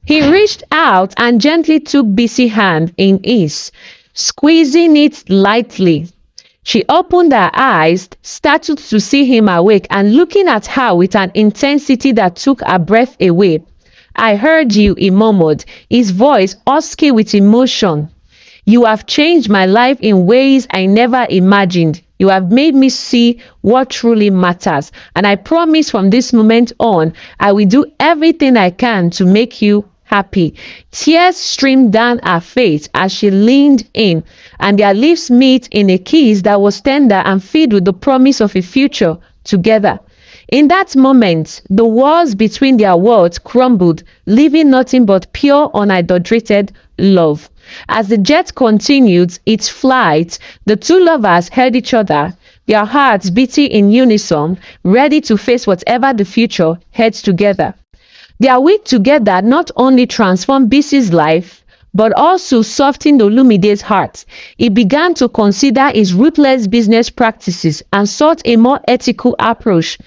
He reached out and gently took Bisi's hand in his, squeezing it lightly. She opened her eyes, startled to see him awake and looking at her with an intensity that took her breath away. "I heard you," he murmured, his voice husky with emotion. "You have changed my life in ways I never imagined. You have made me see what truly matters. And I promise from this moment on, I will do everything I can to make you happy." Tears streamed down her face as she leaned in, and their lips met in a kiss that was tender and filled with the promise of a future together. In that moment, the walls between their worlds crumbled, leaving nothing but pure, unadulterated love. As the jet continued its flight, the two lovers held each other, their hearts beating in unison, ready to face whatever the future held together. Their week together not only transformed Bisi's life, but also softened Olumide's heart. He began to consider his ruthless business practices and sought a more ethical approach.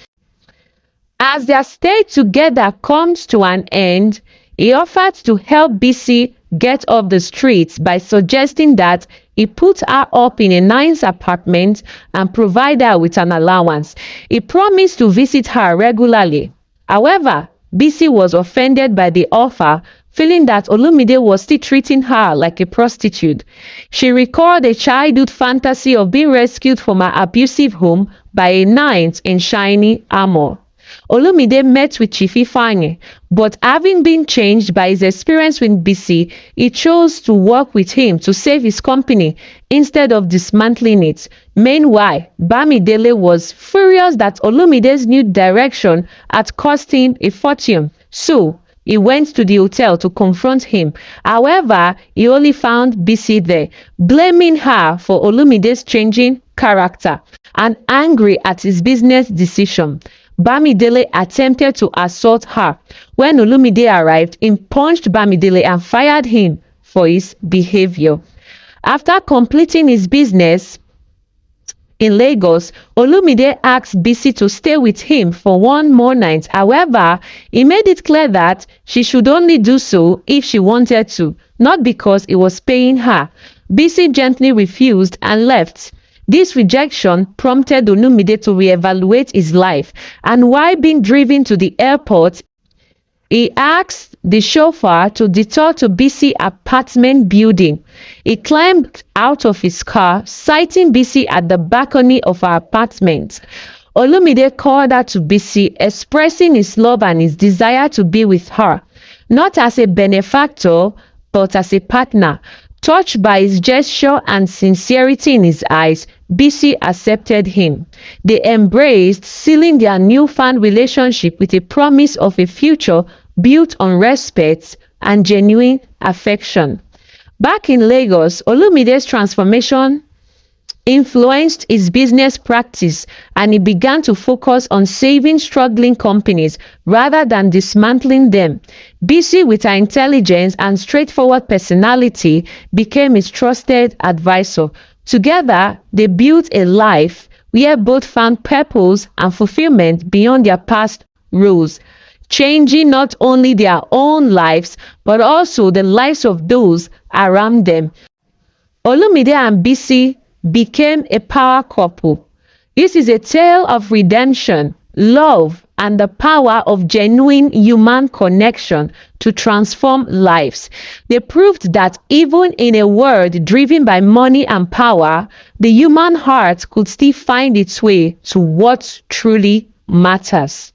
As their stay together comes to an end, he offered to help Bisi get off the streets by suggesting that he put her up in a nice apartment and provide her with an allowance. He promised to visit her regularly. However, Bisi was offended by the offer, feeling that Olumide was still treating her like a prostitute. She recalled a childhood fantasy of being rescued from her abusive home by a knight in shiny armor. Olumide met with Chief Ifeanyi, but having been changed by his experience with Bisi, he chose to work with him to save his company instead of dismantling it. Meanwhile, Bamidele was furious that Olumide's new direction had cost him a fortune, so he went to the hotel to confront him. However, he only found Bisi there, blaming her for Olumide's changing character and angry at his business decision. Bamidele attempted to assault her. When Olumide arrived, he punched Bamidele and fired him for his behavior. After completing his business in Lagos, Olumide asked Bisi to stay with him for one more night. However, he made it clear that she should only do so if she wanted to, not because he was paying her. Bisi gently refused and left. This rejection prompted Olumide to reevaluate his life, and while being driven to the airport, he asked the chauffeur to detour to Bisi apartment building. He climbed out of his car, sighting Bisi at the balcony of her apartment. Olumide called her to Bisi, expressing his love and his desire to be with her, not as a benefactor, but as a partner. Touched by his gesture and sincerity in his eyes, Bisi accepted him. They embraced, sealing their newfound relationship with a promise of a future built on respect and genuine affection. Back in Lagos, Olumide's transformation influenced his business practice, and he began to focus on saving struggling companies rather than dismantling them. Bisi, with her intelligence and straightforward personality, became his trusted advisor. Together, they built a life where both found purpose and fulfillment beyond their past roles, changing not only their own lives but also the lives of those around them. Olumide and Bisi became a power couple. This is a tale of redemption, love, and the power of genuine human connection to transform lives. They proved that even in a world driven by money and power, the human heart could still find its way to what truly matters.